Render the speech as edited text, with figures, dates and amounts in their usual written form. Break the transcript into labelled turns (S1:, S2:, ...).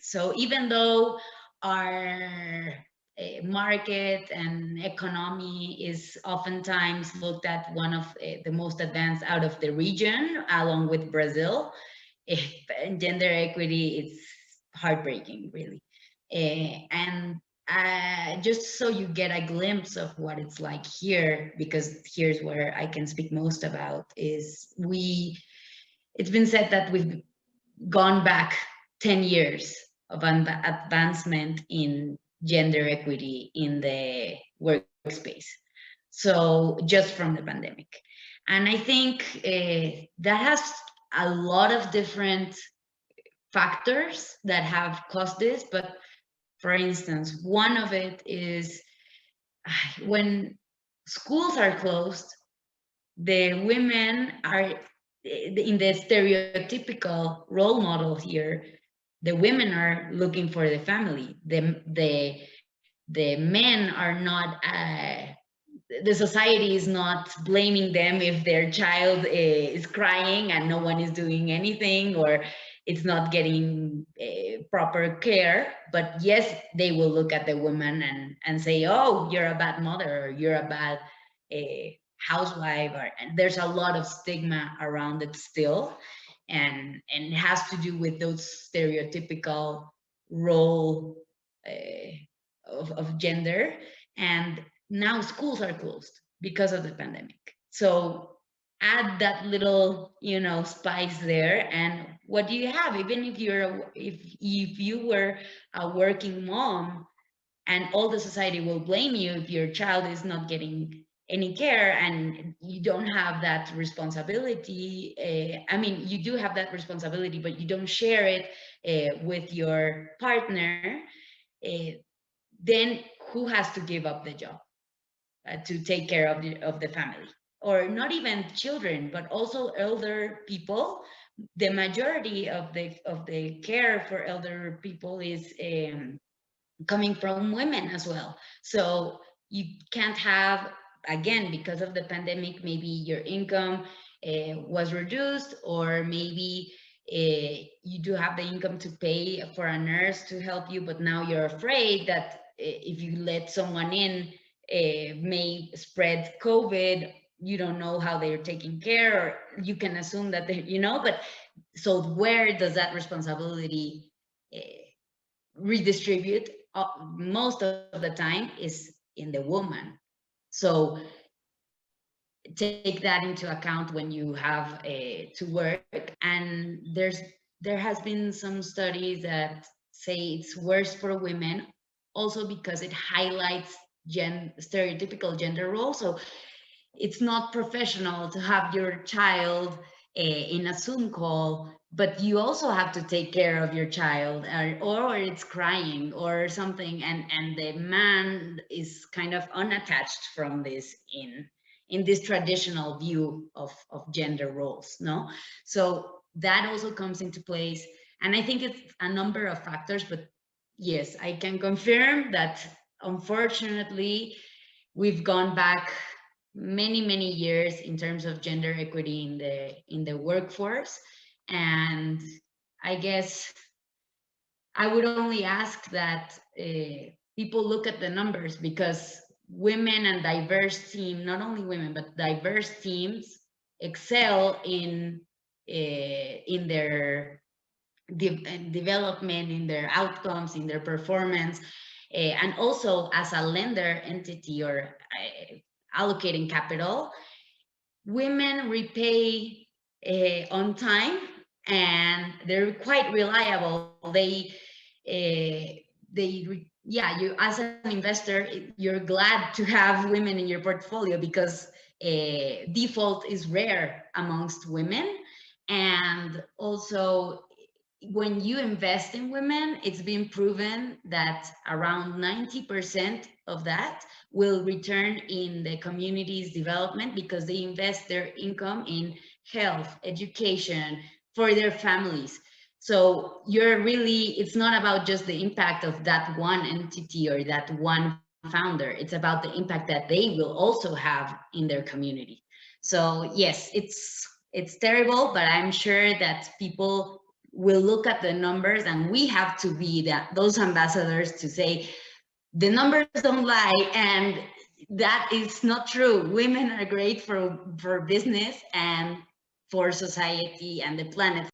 S1: So even though our market and economy is oftentimes looked at one of the most advanced out of the region, along with Brazil, gender equity is heartbreaking, really. And just so you get a glimpse of what it's like here, because here's where I can speak most about, is it's been said that we've gone back 10 years of advancement in gender equity in the workspace. So just from the pandemic. And I think that has a lot of different factors that have caused this. But for instance, one of it is when schools are closed, the women are in the stereotypical role model here. The women are looking for the family. The men are not. The society is not blaming them if their child is crying and no one is doing anything, or it's not getting proper care. But yes, they will look at the woman and say, oh, you're a bad mother, or you're a bad housewife, and there's a lot of stigma around it still, and it has to do with those stereotypical role of gender. And now schools are closed because of the pandemic. So add that little, spice there, and what do you have? Even if if you were a working mom, and all the society will blame you if your child is not getting any care, and you don't have that responsibility. I mean, you do have that responsibility, but you don't share it with your partner. uh, then who has to give up the job to take care of the family? Or not even children, but also elder people. The majority of the care for elder people is coming from women as well. So you can't have, again, because of the pandemic, maybe your income was reduced, or maybe you do have the income to pay for a nurse to help you, but now you're afraid that if you let someone in, may spread COVID. You don't know how they're taking care, or you can assume that but so where does that responsibility uh, redistribute? Most of the time is in the woman. So take that into account when you have to work. And there has been some studies that say it's worse for women, also because it highlights stereotypical gender roles. So it's not professional to have your child in a Zoom call, but you also have to take care of your child, or it's crying or something, and the man is kind of unattached from this in this traditional view of gender roles. No, so that also comes into place, and I think it's a number of factors. But yes, I can confirm that unfortunately we've gone back many years in terms of gender equity in the workforce. And I guess I would only ask that people look at the numbers, because women and diverse team, not only women but diverse teams, excel in their development, in their outcomes, in their performance. And also as a lender entity, or allocating capital, women repay on time, and they're quite reliable. Yeah, you as an investor, you're glad to have women in your portfolio, because default is rare amongst women. And also, when you invest in women, it's been proven that around 90% of that will return in the community's development, because they invest their income in health, education for their families. So it's not about just the impact of that one entity or that one founder. It's about the impact that they will also have in their community. So yes, it's terrible, but I'm sure that people will look at the numbers, and we have to be those ambassadors to say the numbers don't lie, and that is not true. Women are great for business and for society and the planet